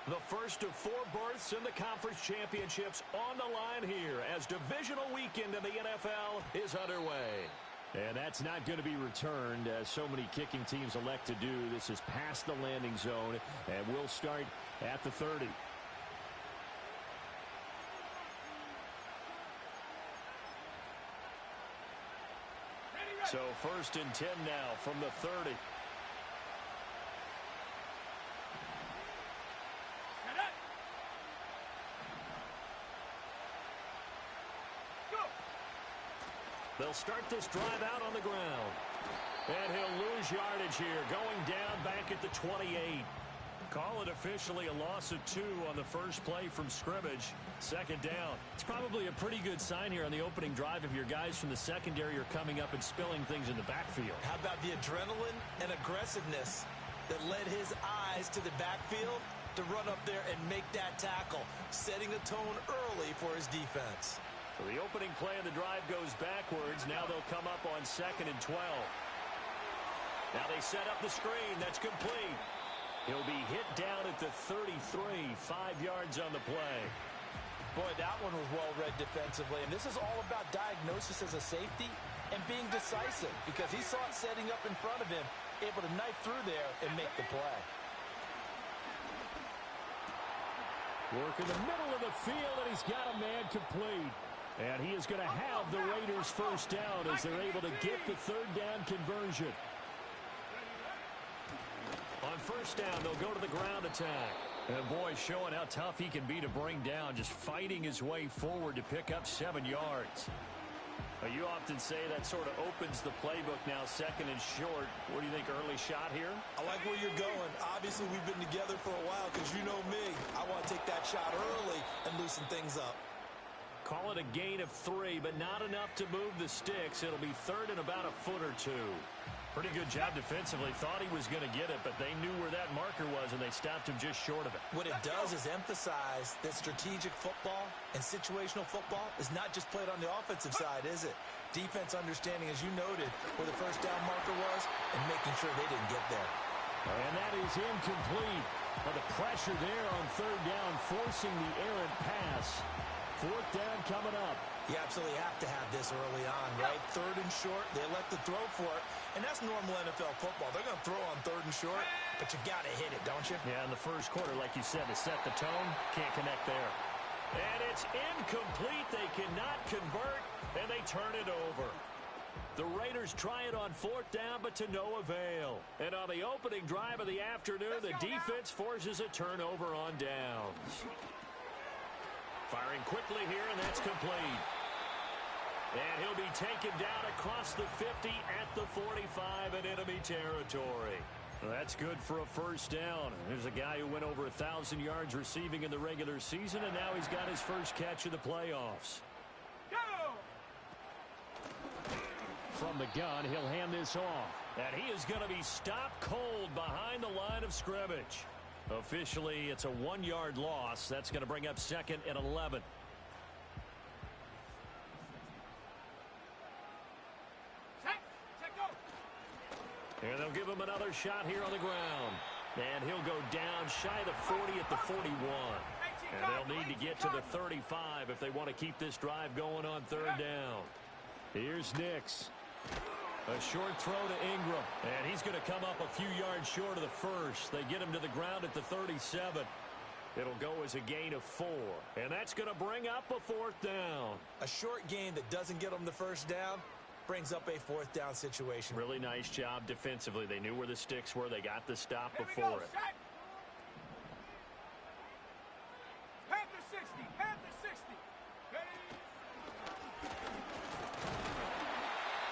The first of 4 berths in the conference championships on the line here as divisional weekend in the NFL is underway. And that's not going to be returned, as so many kicking teams elect to do. This is past the landing zone, and we'll start at the 30. So 1st and 10 now from the 30. They'll start this drive out on the ground. And he'll lose yardage here, going down back at the 28. Call it officially a loss of 2 on the first play from scrimmage. 2nd down. It's probably a pretty good sign here on the opening drive if your guys from the secondary are coming up and spilling things in the backfield. How about the adrenaline and aggressiveness that led his eyes to the backfield to run up there and make that tackle, setting a tone early for his defense. So the opening play of the drive goes backwards. Now they'll come up on 2nd and 12. Now they set up the screen. That's complete. He'll be hit down at the 33, 5 yards on the play. Boy, that one was well read defensively. And this is all about diagnosis as a safety and being decisive because he saw it setting up in front of him, able to knife through there and make the play. Work in the middle of the field, and he's got a man complete. And he is going to have the Raiders first down as they're able to get the 3rd down conversion. On 1st down, they'll go to the ground attack. And boy, showing how tough he can be to bring down, just fighting his way forward to pick up 7 yards. You often say that sort of opens the playbook now, 2nd and short. What do you think, early shot here? I like where you're going. Obviously, we've been together for a while because you know me. I want to take that shot early and loosen things up. Call it a gain of 3, but not enough to move the sticks. It'll be 3rd and about a foot or 2. Pretty good job defensively. Thought he was going to get it, but they knew where that marker was, and they stopped him just short of it. What it does is emphasize that strategic football and situational football is not just played on the offensive side, is it? Defense understanding, as you noted, where the 1st down marker was and making sure they didn't get there. And that is incomplete. But the pressure there on 3rd down, forcing the errant pass. 4th down coming up. You absolutely have to have this early on, right? 3rd and short, they elect to throw for it. And that's normal NFL football. They're going to throw on 3rd and short, but you've got to hit it, don't you? Yeah, in the first quarter, like you said, to set the tone, can't connect there. And it's incomplete. They cannot convert, and they turn it over. The Raiders try it on 4th down, but to no avail. And on the opening drive of the afternoon, the defense forces a turnover on downs. Firing quickly here, and that's complete. And he'll be taken down across the 50 at the 45 in enemy territory. Well, that's good for a 1st down. There's a guy who went over 1,000 yards receiving in the regular season, and now he's got his first catch of the playoffs. Go! From the gun, he'll hand this off. And he is going to be stopped cold behind the line of scrimmage. Officially, it's a 1-yard loss. That's going to bring up 2nd and 11. And they'll give him another shot here on the ground. And he'll go down shy of the 40 at the 41. And they'll need to get to the 35 if they want to keep this drive going on 3rd down. Here's Nix. A short throw to Ingram. And he's going to come up a few yards short of the first. They get him to the ground at the 37. It'll go as a gain of 4. And that's going to bring up a 4th down. A short gain that doesn't get them the 1st down brings up a 4th down situation. Really nice job defensively. They knew where the sticks were. They got the stop before it. Panther 60. Panther 60.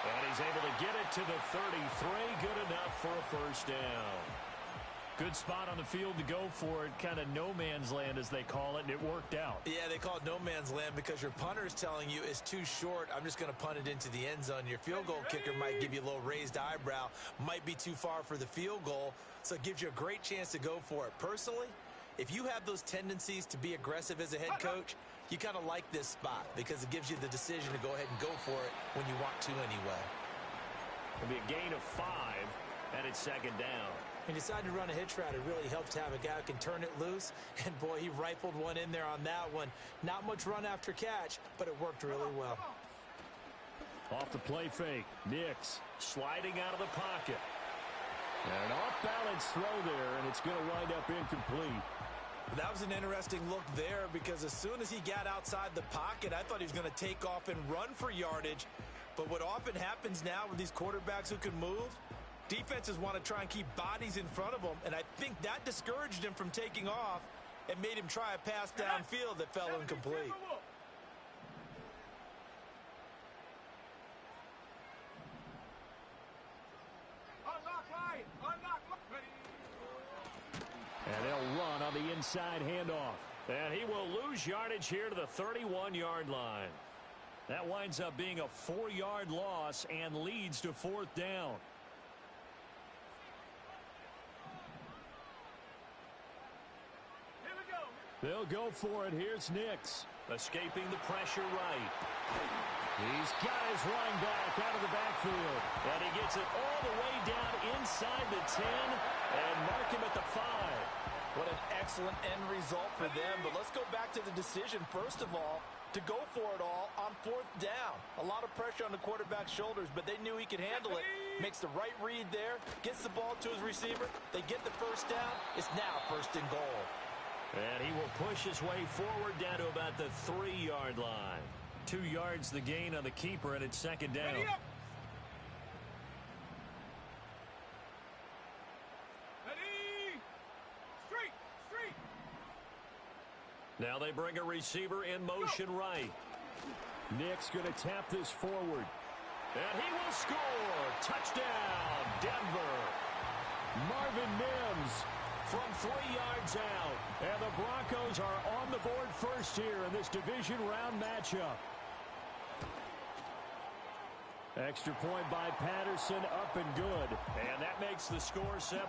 And he's able to get it to the 33. Good enough for a 1st down. Good spot on the field to go for it. Kind of no man's land, as they call it, and it worked out. Yeah, they call it no man's land because your punter is telling you it's too short. I'm just going to punt it into the end zone. Your field goal kicker might give you a little raised eyebrow. Might be too far for the field goal, so it gives you a great chance to go for it. Personally, if you have those tendencies to be aggressive as a head coach, you kind of like this spot because it gives you the decision to go ahead and go for it when you want to anyway. It'll be a gain of 5, and it's 2nd down. When you decide to run a hitch route, it really helps to have a guy who can turn it loose. And, boy, he rifled one in there on that one. Not much run after catch, but it worked really well. Off the play fake. Nix sliding out of the pocket. And an off-balance throw there, and it's going to wind up incomplete. That was an interesting look there because as soon as he got outside the pocket, I thought he was going to take off and run for yardage. But what often happens now with these quarterbacks who can move, defenses want to try and keep bodies in front of them, and I think that discouraged him from taking off and made him try a pass downfield that fell incomplete. And they'll run on the inside handoff. And he will lose yardage here to the 31-yard line. That winds up being a 4-yard loss and leads to 4th down. Here we go. They'll go for it. Here's Nix. Escaping the pressure right. He's got his running back out of the backfield. And he gets it all the way down inside the 10 and mark him at the 5. What an excellent end result for them. But let's go back to the decision, first of all, to go for it all on 4th down. A lot of pressure on the quarterback's shoulders, but they knew he could handle it. Makes the right read there, gets the ball to his receiver. They get the first down. It's now 1st and goal. And he will push his way forward down to about the 3-yard line. 2 yards the gain on the keeper, and it's 2nd down. Now they bring a receiver in motion right. Nick's going to tap this forward. And he will score. Touchdown, Denver. Marvin Mims from 3 yards out. And the Broncos are on the board first here in this division round matchup. Extra point by Patterson, up and good. And that makes the score 7-0.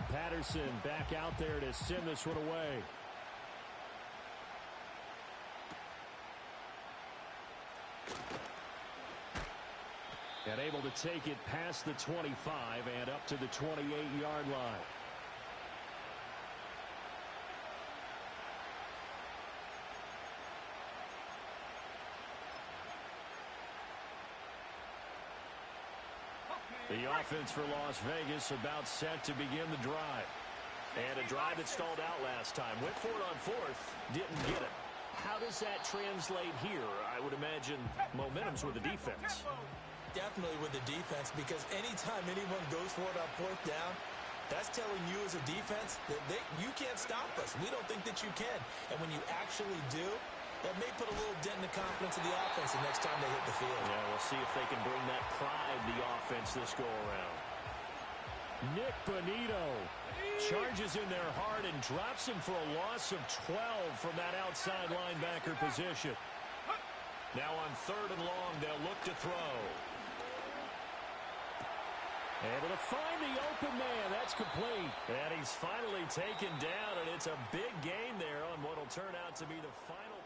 Patterson back out there to send this one away. And able to take it past the 25 and up to the 28-yard line. The offense for Las Vegas about set to begin the drive. And a drive that stalled out last time. Went for it on 4th. Didn't get it. How does that translate here? I would imagine momentum's with the defense. Definitely with the defense, because anytime anyone goes for it on 4th down, that's telling you as a defense that you can't stop us. We don't think that you can. And when you actually do, that may put a little dent in the confidence of the offense the next time they hit the field. Yeah, we'll see if they can bring that pride the offense this go-around. Nick Bonito charges in there hard and drops him for a loss of 12 from that outside linebacker position. Now on 3rd and long, they'll look to throw. Able to find the open man. That's complete. And he's finally taken down, and it's a big gain there on what will turn out to be the final.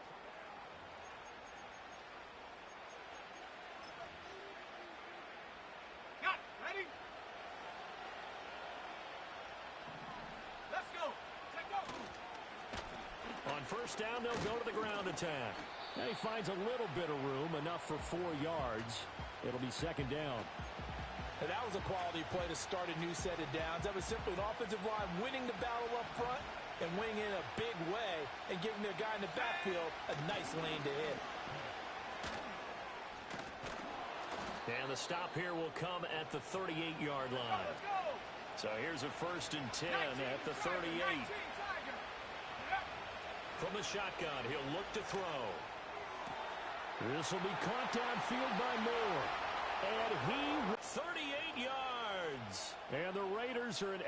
Ready? Let's go. Take go. On 1st down, they'll go to the ground attack. And he finds a little bit of room, enough for 4 yards. It'll be 2nd down. And that was a quality play to start a new set of downs. That was simply an offensive line winning the battle up front and winning in a big way and giving their guy in the backfield a nice lane to hit. And the stop here will come at the 38-yard line. So here's a 1st and 10 at the 38. From the shotgun, he'll look to throw. This will be caught downfield by Moore. And he, 38 yards. And the Raiders are in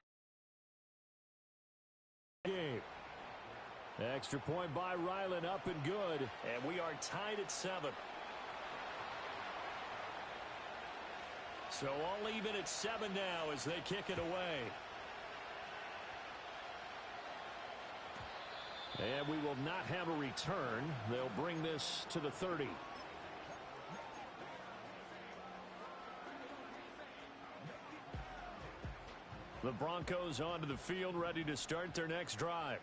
game. Extra point by Ryland, up and good. And we are tied at 7. So all even at 7 now as they kick it away. And we will not have a return. They'll bring this to the 30. The Broncos onto the field, ready to start their next drive.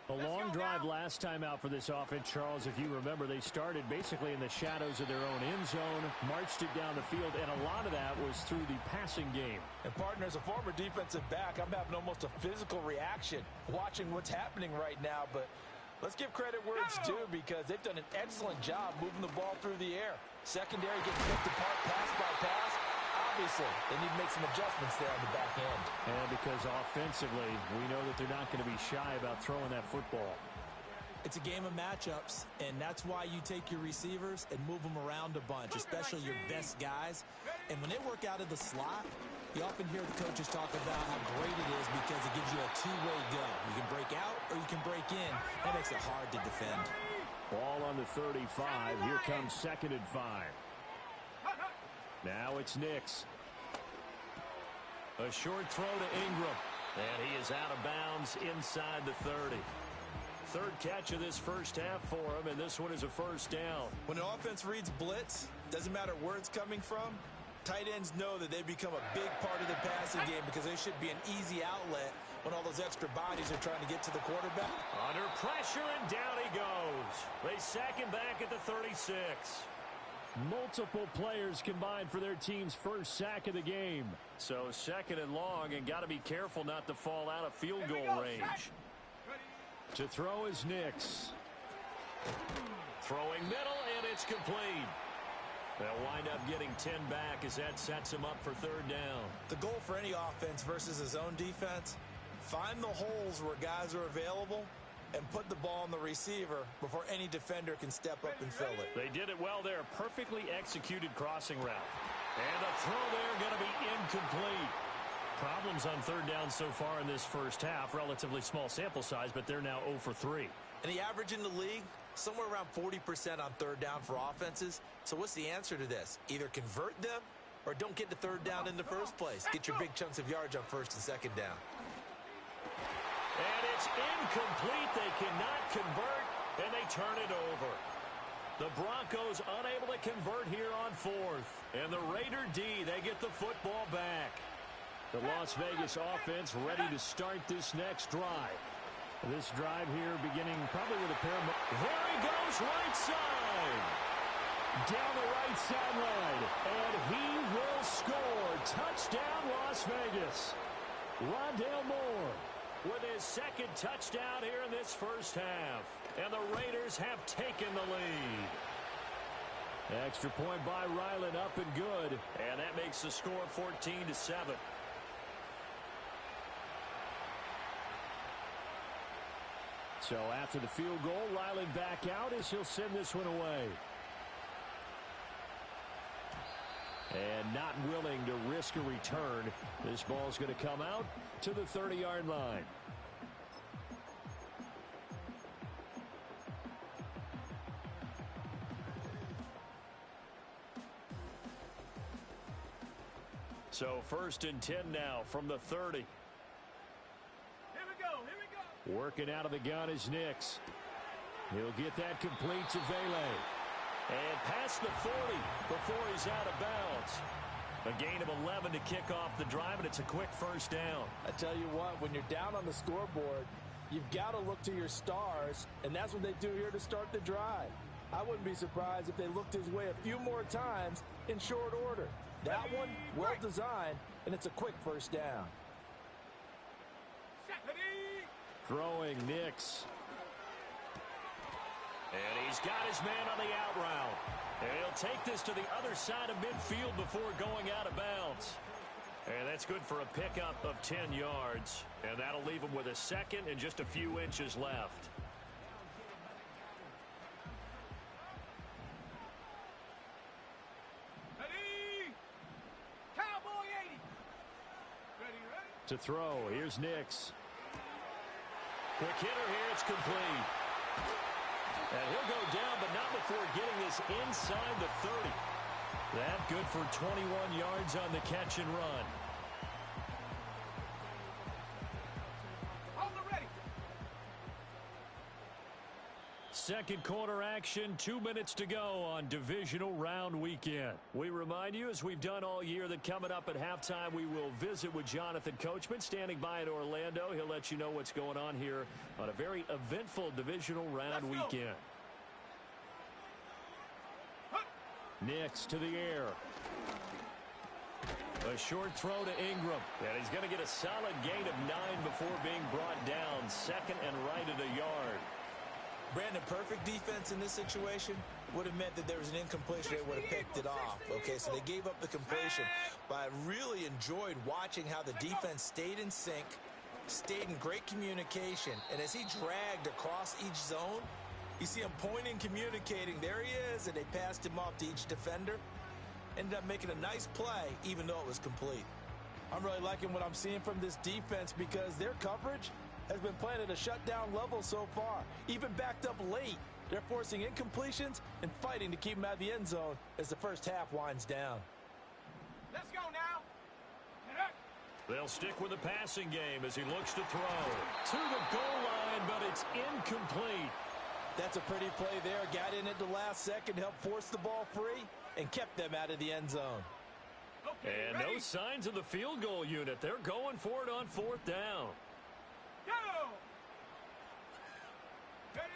A long drive last time out for this offense, Charles. If you remember, they started basically in the shadows of their own end zone, marched it down the field, and a lot of that was through the passing game. And, partner, as a former defensive back, I'm having almost a physical reaction watching what's happening right now. But let's give credit where it's due because they've done an excellent job moving the ball through the air. Secondary getting picked apart pass by pass. Obviously, they need to make some adjustments there on the back end. And because offensively, we know that they're not going to be shy about throwing that football. It's a game of matchups, and that's why you take your receivers and move them around a bunch, especially your best guys. And when they work out of the slot, you often hear the coaches talk about how great it is because it gives you a two-way go. You can break out or you can break in. That makes it hard to defend. Ball on the 35. Here comes 2nd and 5. Now it's Nix. A short throw to Ingram. And he is out of bounds inside the 30. Third catch of this first half for him, and this one is a first down. When an offense reads blitz, doesn't matter where it's coming from, tight ends know that they become a big part of the passing game because they should be an easy outlet when all those extra bodies are trying to get to the quarterback. Under pressure, and down he goes. They sack him back at the 36. Multiple players combined for their team's first sack of the game. So 2nd and long, and got to be careful not to fall out of field goal range. To throw is Nix. Throwing middle, and it's complete. They'll wind up getting 10 back as that sets him up for 3rd down. The goal for any offense versus his own defense, find the holes where guys are available and put the ball on the receiver before any defender can step up and fill it. They did it well there. Perfectly executed crossing route. And the throw there going to be incomplete. Problems on 3rd down so far in this first half. Relatively small sample size, but they're now 0 for 3. And the average in the league, somewhere around 40% on 3rd down for offenses. So what's the answer to this? Either convert them or don't get to 3rd down in the first place. Get your big chunks of yards on 1st and 2nd down. And it's incomplete. They cannot convert, and they turn it over. The Broncos unable to convert here on 4th. And the Raider D, they get the football back. The Las Vegas offense ready to start this next drive. This drive here beginning probably with a pair of... There he goes, right side. Down the right sideline. And he will score. Touchdown, Las Vegas. Rondale Moore with his 2nd touchdown here in this first half. And the Raiders have taken the lead. Extra point by Ryland, up and good. And that makes the score 14-7. So after the field goal, Ryland back out as he'll send this one away. And not willing to risk a return. This ball's going to come out to the 30-yard line. So 1st and 10 now from the 30. Here we go. Working out of the gun is Nix. He'll get that complete to Vele. And past the 40 before he's out of bounds. A gain of 11 to kick off the drive, and it's a quick first down. I tell you what, when you're down on the scoreboard, you've got to look to your stars, and that's what they do here to start the drive. I wouldn't be surprised if they looked his way a few more times in short order. That one, well designed, and it's a quick first down. Throwing Nix. And he's got his man on the out route. And he'll take this to the other side of midfield before going out of bounds. And that's good for a pickup of 10 yards. And that'll leave him with a 2nd and just a few inches left. Ready? Cowboy 80. Ready? To throw, here's Nix. Quick hitter here, it's complete. And he'll go down, but not before getting this inside the 30. That good for 21 yards on the catch and run. second quarter action. 2 minutes to go on Divisional Round Weekend. We remind you, as we've done all year, that coming up at halftime, we will visit with Jonathan Coachman standing by in Orlando. He'll let you know what's going on here on a very eventful Divisional Round Weekend. Next to the air. A short throw to Ingram. And he's going to get a solid gain of 9 before being brought down. Second and right at a yard. Brandon, perfect defense in this situation would have meant that there was an incompletion. They would have picked it off. Okay, so they gave up the completion. But I really enjoyed watching how the defense stayed in sync, stayed in great communication. And as he dragged across each zone, you see him pointing, communicating. There he is, and they passed him off to each defender. Ended up making a nice play, even though it was complete. I'm really liking what I'm seeing from this defense because their coverage has been playing at a shutdown level so far. Even backed up late, they're forcing incompletions and fighting to keep them out of the end zone as the first half winds down. Let's go now. They'll stick with the passing game as he looks to throw. To the goal line, but it's incomplete. That's a pretty play there. Got in at the last second, helped force the ball free, and kept them out of the end zone. Okay, And ready? no signs of the field goal unit. They're going for it on fourth down. Go! Ready?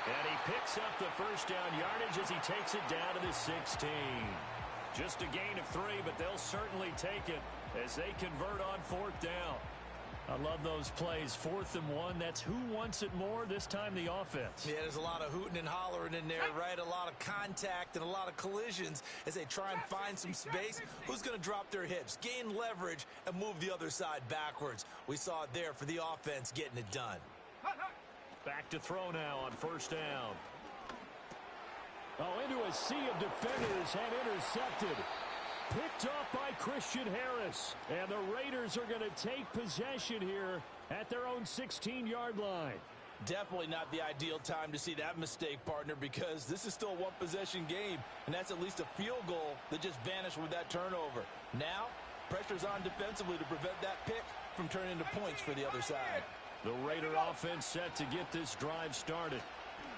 And he picks up the first down yardage as he takes it down to the 16. Just a gain of 3, but they'll certainly take it as they convert on fourth down. I love those plays. 4th and 1. That's who wants it more, this time the offense. Yeah, there's a lot of hooting and hollering in there, right? A lot of contact and a lot of collisions as they try and find some space. Who's going to drop their hips, gain leverage, and move the other side backwards? We saw it there for the offense getting it done. Back to throw now on first down. Oh, into a sea of defenders and intercepted. Picked off by Christian Harris. And the Raiders are going to take possession here at their own 16-yard line. Definitely not the ideal time to see that mistake, partner, because this is still a one-possession game, and that's at least a field goal that just vanished with that turnover. Now, pressure's on defensively to prevent that pick from turning into points for the other side. The Raider offense set to get this drive started.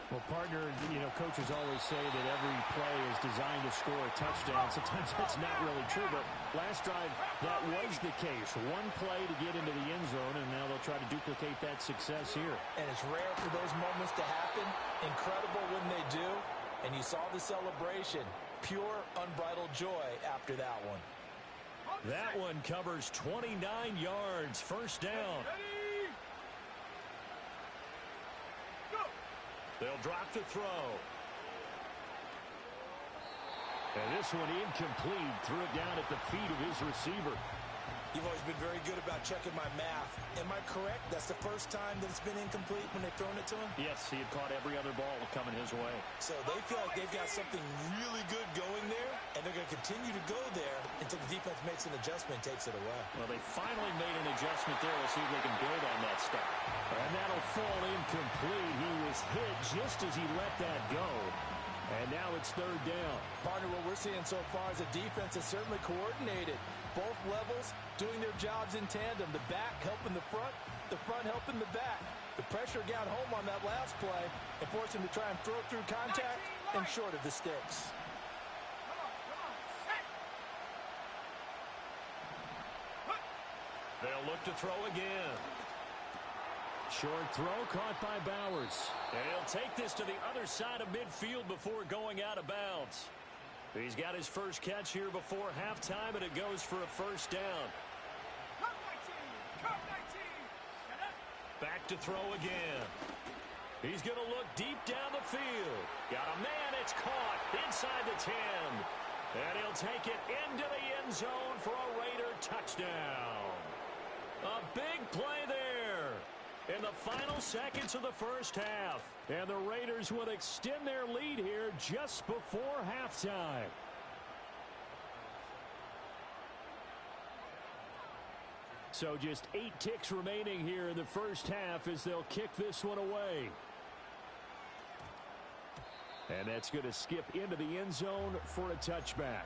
Well, partner, you know, coaches always say that every play is designed to score a touchdown. Sometimes that's not really true, but last drive, that was the case. One play to get into the end zone, and now they'll try to duplicate that success here. And it's rare for those moments to happen. Incredible when they do. And you saw the celebration. Pure, unbridled joy after that one. That one covers 29 yards. First down. Ready? They'll drop to throw. And this one incomplete. Threw it down at the feet of his receiver. You've always been very good about checking my math. Am I correct? That's the first time that it's been incomplete when they've thrown it to him? Yes, he had caught every other ball coming his way. So they feel like they've got something really good going there, and they're going to continue to go there until the defense makes an adjustment and takes it away. Well, they finally made an adjustment there. We'll see if they can build on that stuff. And that'll fall incomplete. He was hit just as he let that go. And now it's third down. Partner, what we're seeing so far is a defense that's certainly coordinated. Both levels doing their jobs in tandem. The back helping the front helping the back. The pressure got home on that last play and forced him to try and throw through contact and short of the sticks. They'll look to throw again. Short throw caught by Bowers. And he'll take this to the other side of midfield before going out of bounds. He's got his first catch here before halftime, and it goes for a first down. Back to throw again. He's going to look deep down the field. Got a man, it's caught inside the 10. And he'll take it into the end zone for a Raider touchdown. A big play there in the final seconds of the first half. And the Raiders will extend their lead here just before halftime. So just 8 ticks remaining here in the first half as they'll kick this one away. And that's going to skip into the end zone for a touchback.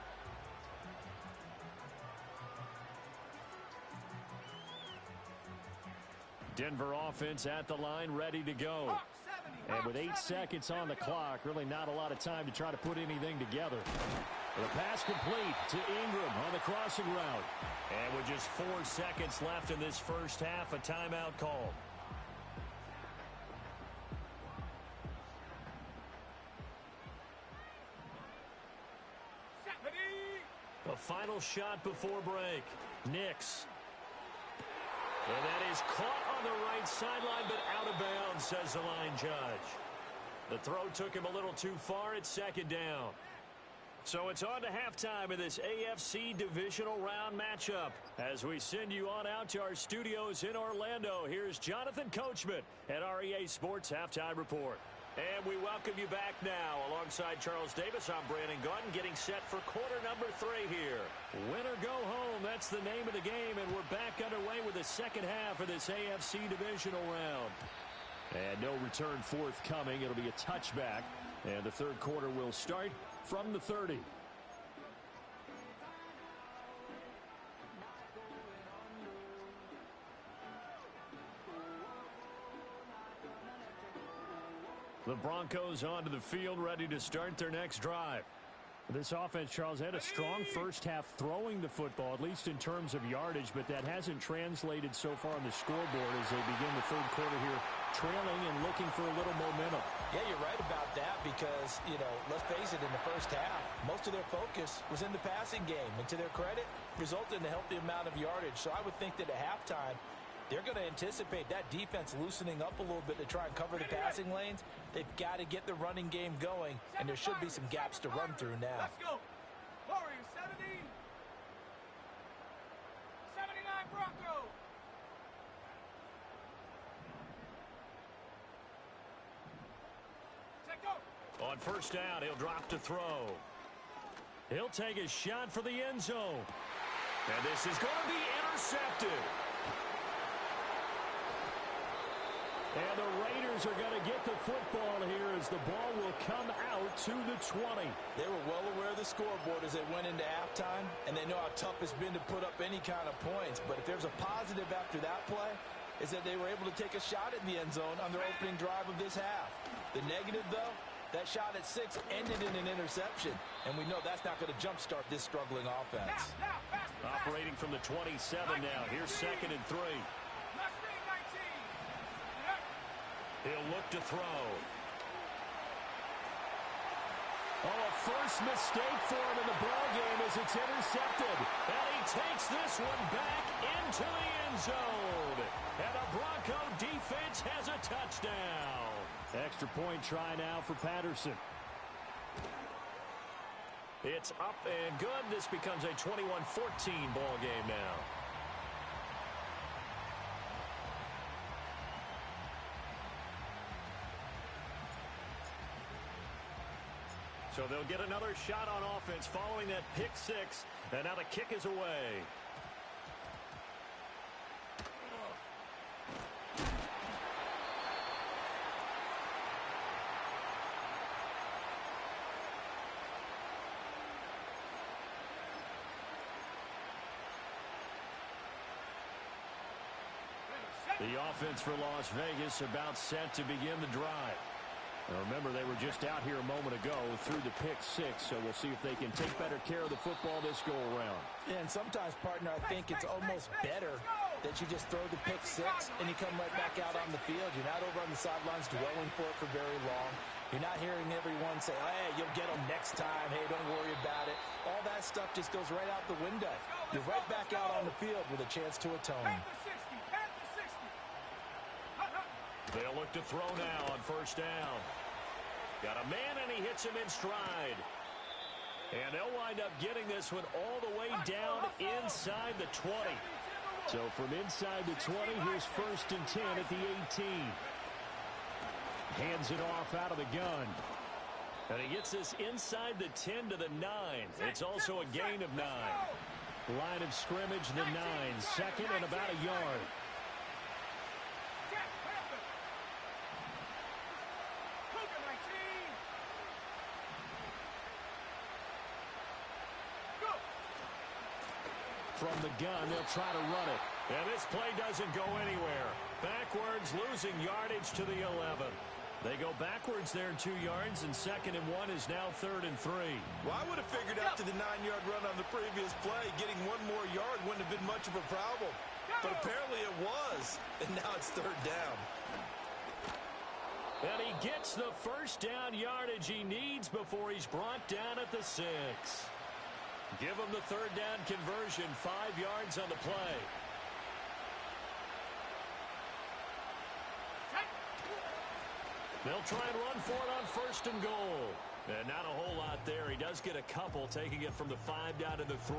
Denver offense at the line, ready to go. And with 8 seconds on the clock, really not a lot of time to try to put anything together. The pass complete to Ingram on the crossing route. And with just 4 seconds left in this first half, a timeout call. The final shot before break. Knicks. And that is caught on the right sideline, but out of bounds, says the line judge. The throw took him a little too far. It's second down. So it's on to halftime in this AFC Divisional Round matchup. As we send you on out to our studios in Orlando, here's Jonathan Coachman at REA Sports Halftime Report. And we welcome you back now. Alongside Charles Davis, I'm Brandon Gaudin, getting set for quarter number 3 here. Win or go home, that's the name of the game, and we're back underway with the second half of this AFC Divisional Round. And no return forthcoming. It'll be a touchback, and the third quarter will start from the 30. The Broncos onto the field, ready to start their next drive. This offense, Charles, had a strong first half throwing the football, at least in terms of yardage, but that hasn't translated so far on the scoreboard as they begin the third quarter here, trailing and looking for a little momentum. Yeah, you're right about that because, let's face it, in the first half, most of their focus was in the passing game. And to their credit, resulted in a healthy amount of yardage. So I would think that at halftime, they're going to anticipate that defense loosening up a little bit to try and cover the passing lanes. They've got to get the running game going, and there should be some gaps to run through now. Let's go. Warriors 70. 79 Bronco. Take go. On first down, he'll drop to throw. He'll take a shot for the end zone. And this is going to be intercepted. And the Raiders are going to get the football here as the ball will come out to the 20. They were well aware of the scoreboard as they went into halftime, and they know how tough it's been to put up any kind of points. But if there's a positive after that play, is that they were able to take a shot at the end zone on their opening drive of this half. The negative, though, that shot at 6 ended in an interception, and we know that's not going to jumpstart this struggling offense. Operating from the 27 now. Here's 2nd and 3. He'll look to throw. Oh, a first mistake for him in the ballgame as it's intercepted. And he takes this one back into the end zone. And the Bronco defense has a touchdown. Extra point try now for Patterson. It's up and good. This becomes a 21-14 ball game now. So they'll get another shot on offense following that pick 6. And now the kick is away. The offense for Las Vegas about set to begin the drive. Now remember, they were just out here a moment ago through the pick 6, so we'll see if they can take better care of the football this go-around. Yeah, and sometimes, partner, I think it's almost better that you just throw the pick 6 and you come right back out on the field. You're not over on the sidelines dwelling for it for very long. You're not hearing everyone say, hey, you'll get them next time. Hey, don't worry about it. All that stuff just goes right out the window. You're right back out on the field with a chance to atone. They'll look to throw now on first down. Got a man, and he hits him in stride. And they'll wind up getting this one all the way down inside the 20. So from inside the 20, here's 1st and 10 at the 18. Hands it off out of the gun. And he gets this inside the 10 to the 9. It's also a gain of 9. Line of scrimmage, the 9. 2nd and about a yard. From the gun, they'll try to run it. And this play doesn't go anywhere. Backwards, losing yardage to the 11. They go backwards there in 2 yards, and 2nd and 1 is now 3rd and 3. Well, I would have figured after the 9-yard run on the previous play, getting 1 more yard wouldn't have been much of a problem. But apparently it was, and now it's 3rd down. And he gets the first down yardage he needs before he's brought down at the 6. Give him the 3rd down conversion, 5 yards on the play. They'll try and run for it on 1st and goal. And not a whole lot there. He does get a couple, taking it from the 5 down to the 3.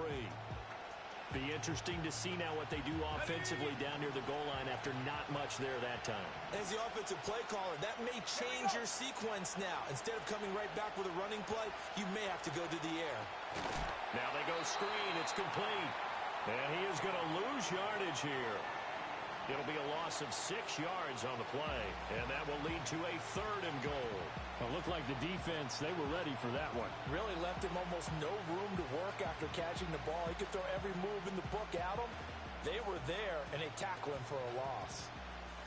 Be interesting to see now what they do offensively down near the goal line after not much there that time. As the offensive play caller, that may change your sequence now. Instead of coming right back with a running play, you may have to go to the air. Now they go screen. It's complete. And he is going to lose yardage here. It'll be a loss of 6 yards on the play, and that will lead to a 3rd and goal. It looked like the defense, they were ready for that one. Really left him almost no room to work after catching the ball. He could throw every move in the book at him. They were there, and they tackle him for a loss.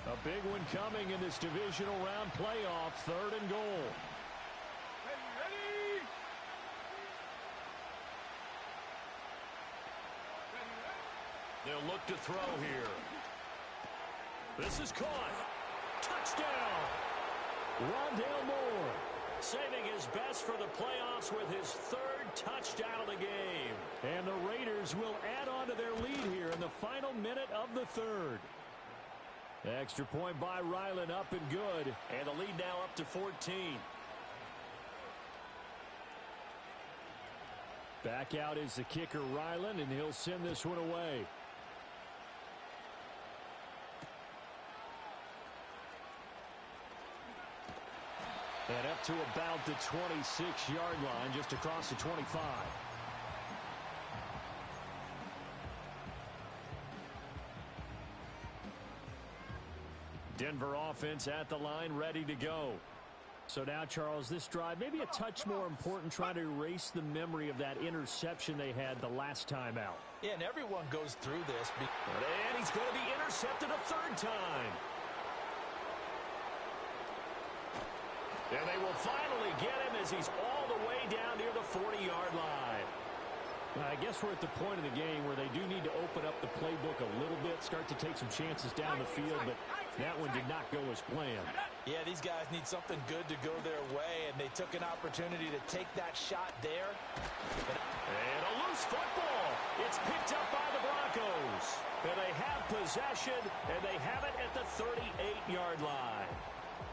A big one coming in this divisional round playoff, 3rd and goal. Ready. They'll look to throw here. This is caught. Touchdown. Rondale Moore saving his best for the playoffs with his 3rd touchdown of the game. And the Raiders will add on to their lead here in the final minute of the 3rd. Extra point by Ryland, up and good. And the lead now up to 14. Back out is the kicker, Ryland, and he'll send this one away. And up to about the 26-yard line, just across the 25. Denver offense at the line, ready to go. So now, Charles, this drive, maybe a touch more important, trying to erase the memory of that interception they had the last time out. Yeah, and everyone goes through this. And he's going to be intercepted a 3rd time. And they will finally get him as he's all the way down near the 40-yard line. I guess we're at the point of the game where they do need to open up the playbook a little bit, start to take some chances down the field, but that one did not go as planned. Yeah, these guys need something good to go their way, and they took an opportunity to take that shot there. And a loose football. It's picked up by the Broncos. And they have possession, and they have it at the 38-yard line.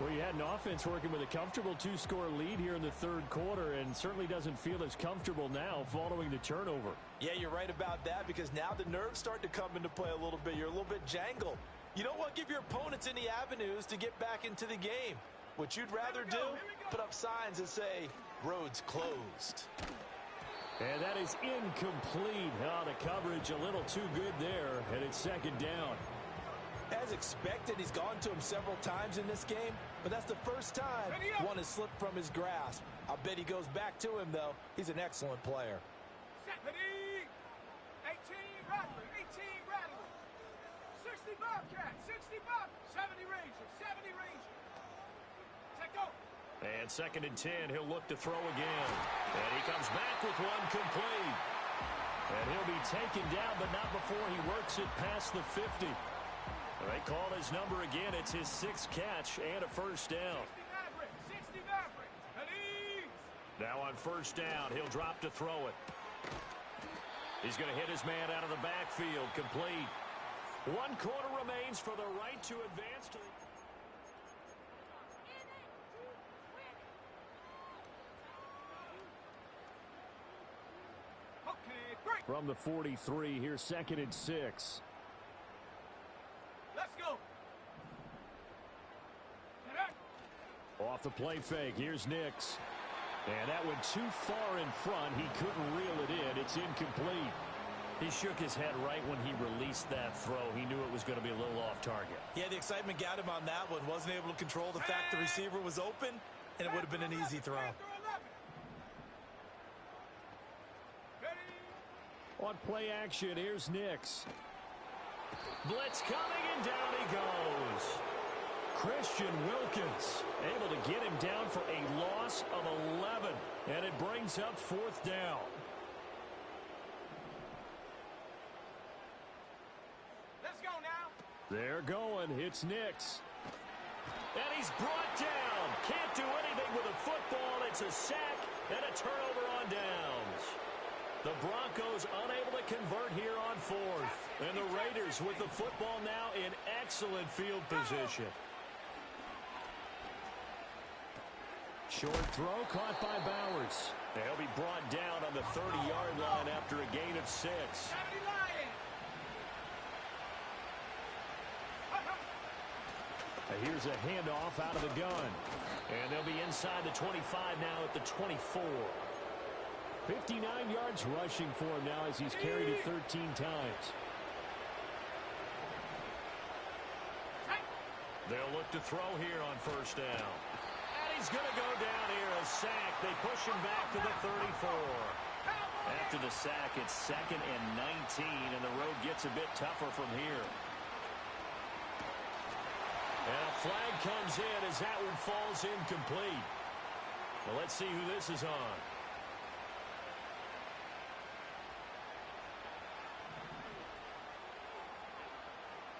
Well, you had an offense working with a comfortable 2-score lead here in the 3rd quarter, and certainly doesn't feel as comfortable now following the turnover. Yeah, you're right about that, because now the nerves start to come into play a little bit. You're a little bit jangled. You don't want to give your opponents any avenues to get back into the game. What you'd rather do, put up signs that say, roads closed. And that is incomplete. Oh, the coverage a little too good there, and it's 2nd down. As expected, he's gone to him several times in this game, but that's the first time one has slipped from his grasp. I'll bet he goes back to him, though. He's an excellent player. Set, ready. 18 Rattler, 18 Rattler. 60 Bobcat, 60 Bob. 70 Ranger, 70 Ranger. Set, go. And 2nd and 10, he'll look to throw again. And he comes back with one complete. And he'll be taken down, but not before he works it past the 50. They call his number again. It's his 6th catch and a 1st down. 60 Maverick, ready. Now on 1st down, he'll drop to throw it. He's going to hit his man out of the backfield, complete. 1 quarter remains for the right to advance to the... Okay, break. From the 43, here's 2nd and 6. Let's go. Off the play fake, here's Nix. And that went too far in front. He couldn't reel it in. It's incomplete. He shook his head right when he released that throw. He knew it was going to be a little off target. Yeah, the excitement got him on that one. Wasn't able to control the fact the receiver was open, and it would have been an easy throw. On play action, here's Nix. Blitz coming, and down he goes. Christian Wilkins able to get him down for a loss of 11. And it brings up 4th down. Let's go now. They're going. It's Nix. And he's brought down. Can't do anything with a football. It's a sack and a turnover on downs. The Broncos unable to convert here on 4th. And the Raiders with the football now in excellent field position. Short throw caught by Bowers. He'll be brought down on the 30-yard line after a gain of 6. 70 Lions. Here's a handoff out of the gun. And they'll be inside the 25 now at the 24. 59 yards rushing for him now as he's carried it 13 times. They'll look to throw here on 1st down. And he's going to go down here, a sack. They push him back to the 34. After the sack, it's 2nd and 19, and the road gets a bit tougher from here. And a flag comes in as that one falls incomplete. Well, let's see who this is on.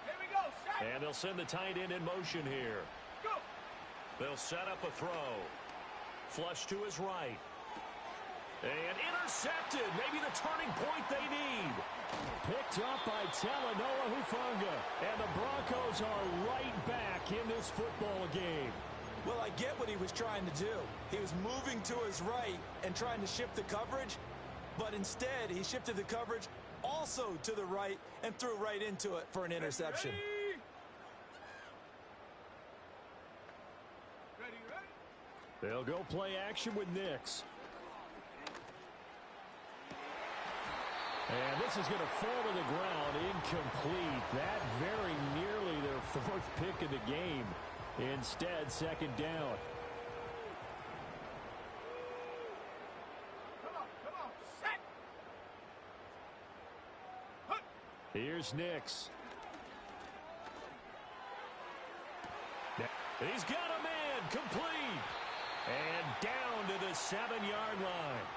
Here we go, set. And they'll send the tight end in motion here. Go. They'll set up a throw. Flush to his right. And intercepted. Maybe the turning point they need. Picked up by Talanoa Hufanga. And the Broncos are right back in this football game. Well, I get what he was trying to do. He was moving to his right and trying to shift the coverage, but instead he shifted the coverage also to the right and threw right into it for an interception. Ready, ready. They'll go play action with Nix. And this is going to fall to the ground incomplete. That very nearly their 4th pick of the game. Instead, 2nd down. Come on, set. Hunt. Here's Nix. He's got a man complete. And down to the 7-yard line.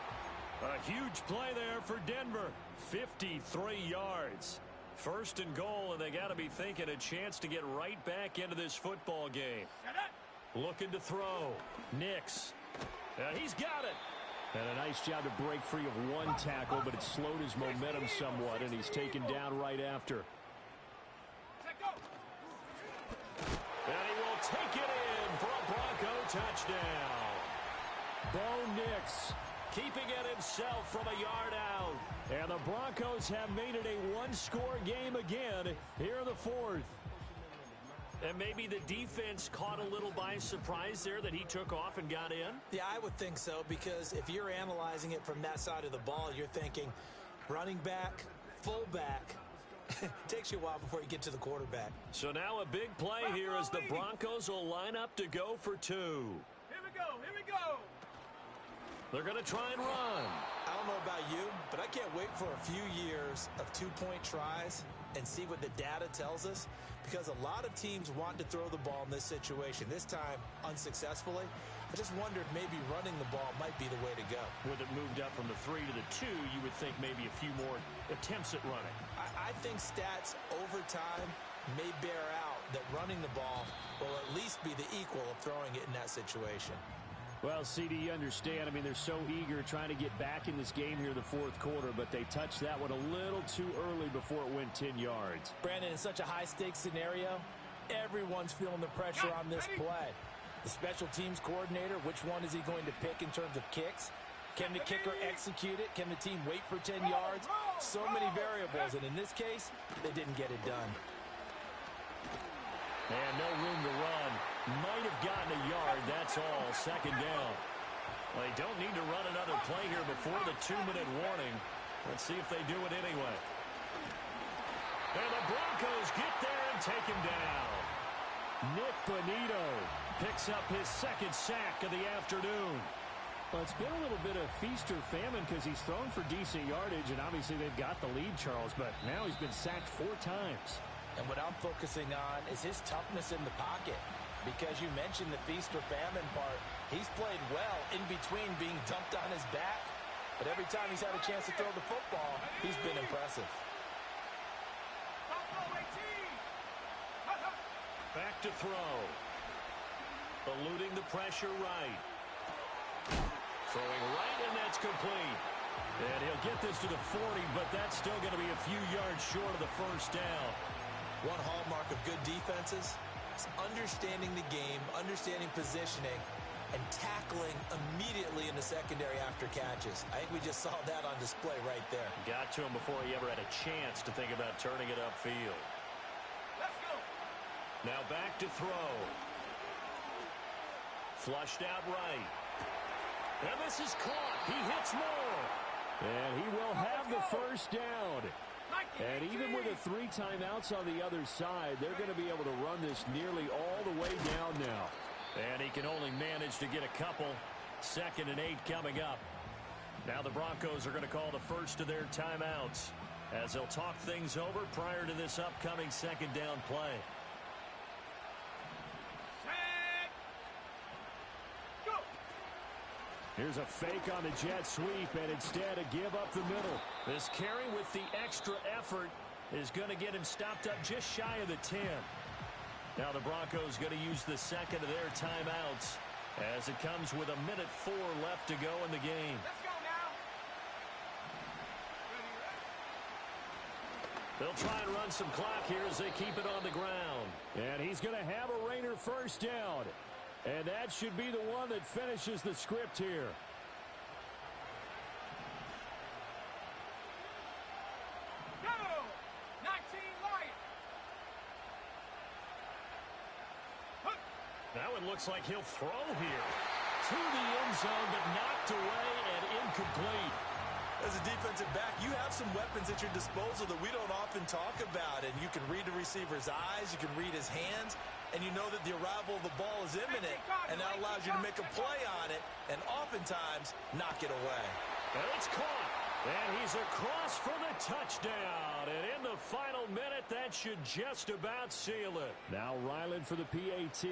A huge play there for Denver. 53 yards. 1st and goal, and they got to be thinking a chance to get right back into this football game. Set up. Looking to throw. Nix. He's got it. And a nice job to break free of one tackle, but it slowed his momentum somewhat, and he's taken down right after. Set go. And he will take it in for a Bronco touchdown. Bo Nix keeping it himself from a yard out. And the Broncos have made it a one-score game again here in the 4th. And maybe the defense caught a little by surprise there that he took off and got in? Yeah, I would think so, because if you're analyzing it from that side of the ball, you're thinking running back, fullback. It takes you a while before you get to the quarterback. So now a big play here as the Broncos will line up to go for 2. Here we go, here we go. They're going to try and run. I don't know about you, but I can't wait for a few years of 2-point tries and see what the data tells us, because a lot of teams want to throw the ball in this situation. This time, unsuccessfully. I just wondered maybe running the ball might be the way to go. With it moved up from the 3 to the 2, you would think maybe a few more attempts at running. I think stats over time may bear out that running the ball will at least be the equal of throwing it in that situation. Well, CD, you understand. I mean, they're so eager trying to get back in this game here in the 4th quarter, but they touched that one a little too early before it went 10 yards. Brandon, in such a high-stakes scenario, everyone's feeling the pressure on this play. The special teams coordinator, which one is he going to pick in terms of kicks? Can the kicker execute it? Can the team wait for 10 yards? So many variables, and in this case, they didn't get it done. And no room to run. Might have gotten a yard, that's all. 2nd down. Well, they don't need to run another play here before the 2-minute warning. Let's see if they do it anyway. And the Broncos get there and take him down. Nick Bonito picks up his 2nd sack of the afternoon. Well, it's been a little bit of feast or famine because he's thrown for decent yardage, and obviously they've got the lead, Charles, but now he's been sacked 4 times. And what I'm focusing on is his toughness in the pocket. Because you mentioned the feast or famine part, he's played well in between being dumped on his back. But every time he's had a chance to throw the football, he's been impressive. Back to throw. Eluding the pressure right. Throwing right, and that's complete. And he'll get this to the 40, but that's still going to be a few yards short of the first down. One hallmark of good defenses is understanding the game, understanding positioning, and tackling immediately in the secondary after catches. I think we just saw that on display right there. Got to him before he ever had a chance to think about turning it upfield. Let's go. Now back to throw. Flushed out right. And this is caught. He hits more. And he will have the first down. And even with the 3 timeouts on the other side, they're going to be able to run this nearly all the way down now. And he can only manage to get a couple. 2nd and 8 coming up. Now the Broncos are going to call the first of their timeouts as they'll talk things over prior to this upcoming 2nd down play. Here's a fake on the jet sweep, and instead a give up the middle. This carry with the extra effort is going to get him stopped up just shy of the 10. Now the Broncos going to use the 2nd of their timeouts as it comes with 1:04 left to go in the game. Let's go now. They'll try and run some clock here as they keep it on the ground. And he's going to have a Raider first down. And that should be the one that finishes the script here. Go! 19 Lions. Now it looks like he'll throw here. To the end zone, but knocked away and incomplete. As a defensive back, you have some weapons at your disposal that we don't often talk about. And you can read the receiver's eyes, you can read his hands, and you know that the arrival of the ball is imminent. And that allows you to make a play on it and oftentimes knock it away. And it's caught. And he's across for the touchdown. And in the final minute, that should just about seal it. Now Ryland for the PAT.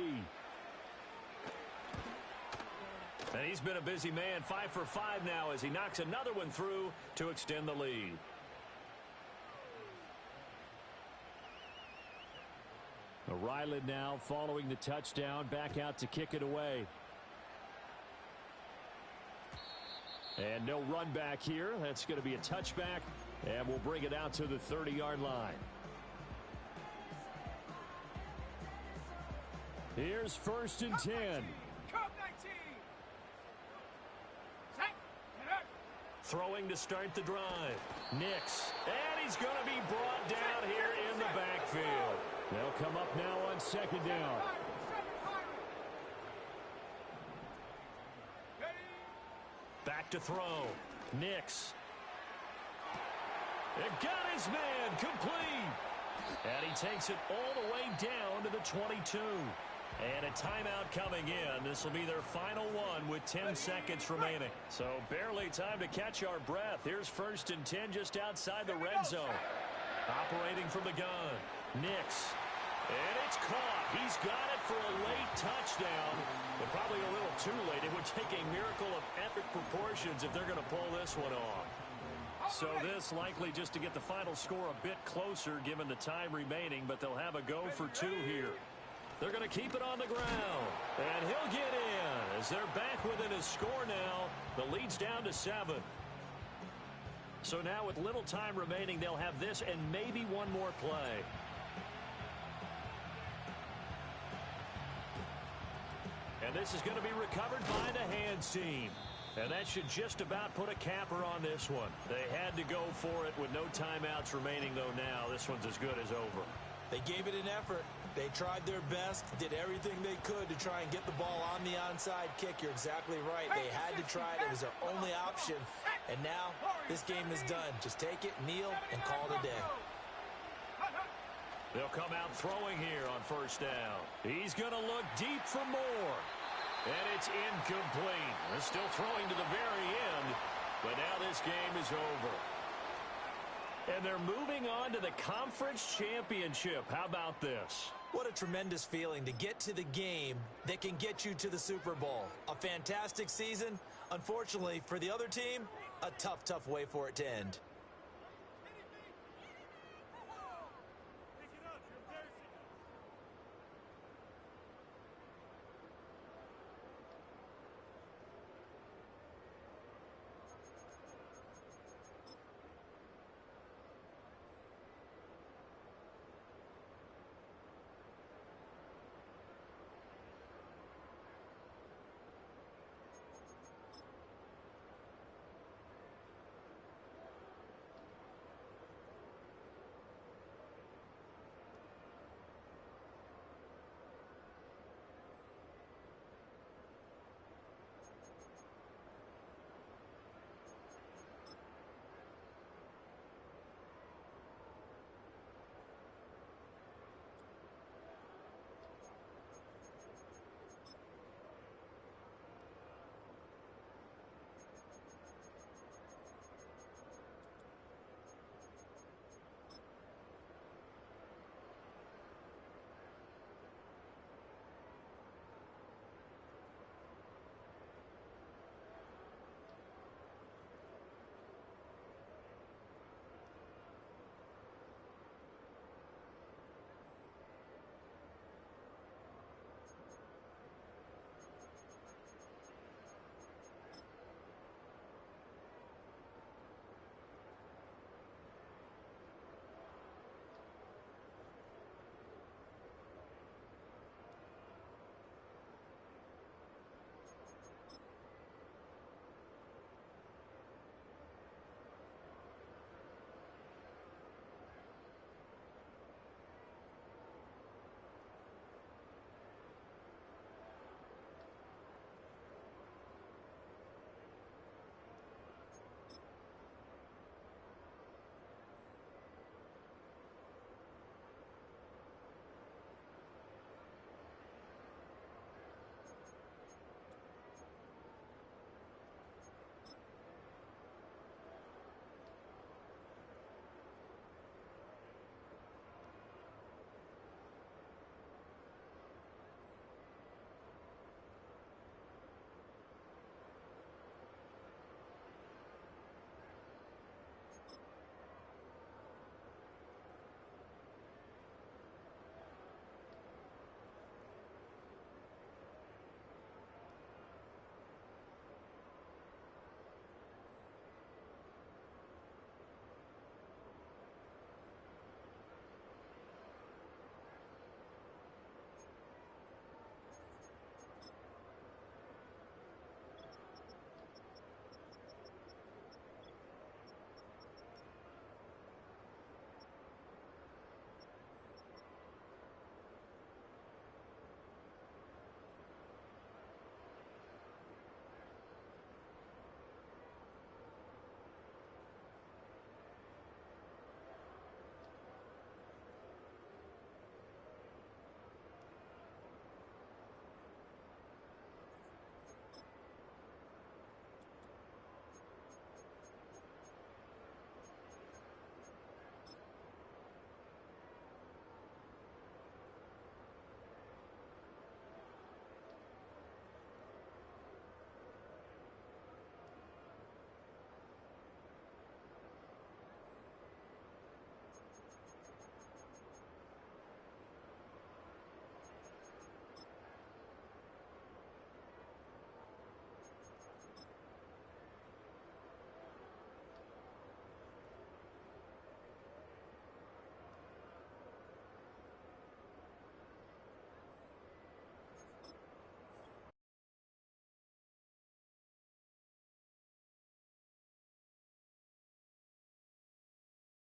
And he's been a busy man, 5 for 5 now as he knocks another one through to extend the lead. Ryland now following the touchdown, back out to kick it away. And no run back here. That's going to be a touchback, and we'll bring it out to the 30-yard line. Here's 1st and 10. Throwing to start the drive. Nix. And he's going to be brought down here in the backfield. They'll come up now on 2nd down. Back to throw. Nix. It got his man complete. And he takes it all the way down to the 22. And a timeout coming in. This will be their final one with 10 seconds remaining. So barely time to catch our breath. Here's 1st and 10 just outside the red zone. Operating from the gun. Nix. And it's caught. He's got it for a late touchdown. But probably a little too late. It would take a miracle of epic proportions if they're going to pull this one off. So this likely just to get the final score a bit closer given the time remaining. But they'll have a go for 2 here. They're going to keep it on the ground. And he'll get in as they're back within his score now. The lead's down to 7. So now with little time remaining, they'll have this and maybe one more play. And this is going to be recovered by the hands team. And that should just about put a capper on this one. They had to go for it with no timeouts remaining, though now this one's as good as over. They gave it an effort. They tried their best, did everything they could to try and get the ball on the onside kick. You're exactly right. They had to try it. It was their only option. And now this game is done. Just take it, kneel, and call it a day. They'll come out throwing here on 1st down. He's going to look deep for more. And it's incomplete. They're still throwing to the very end, but now this game is over. And they're moving on to the conference championship. How about this? What a tremendous feeling to get to the game that can get you to the Super Bowl. A fantastic season. Unfortunately, for the other team, a tough way for it to end.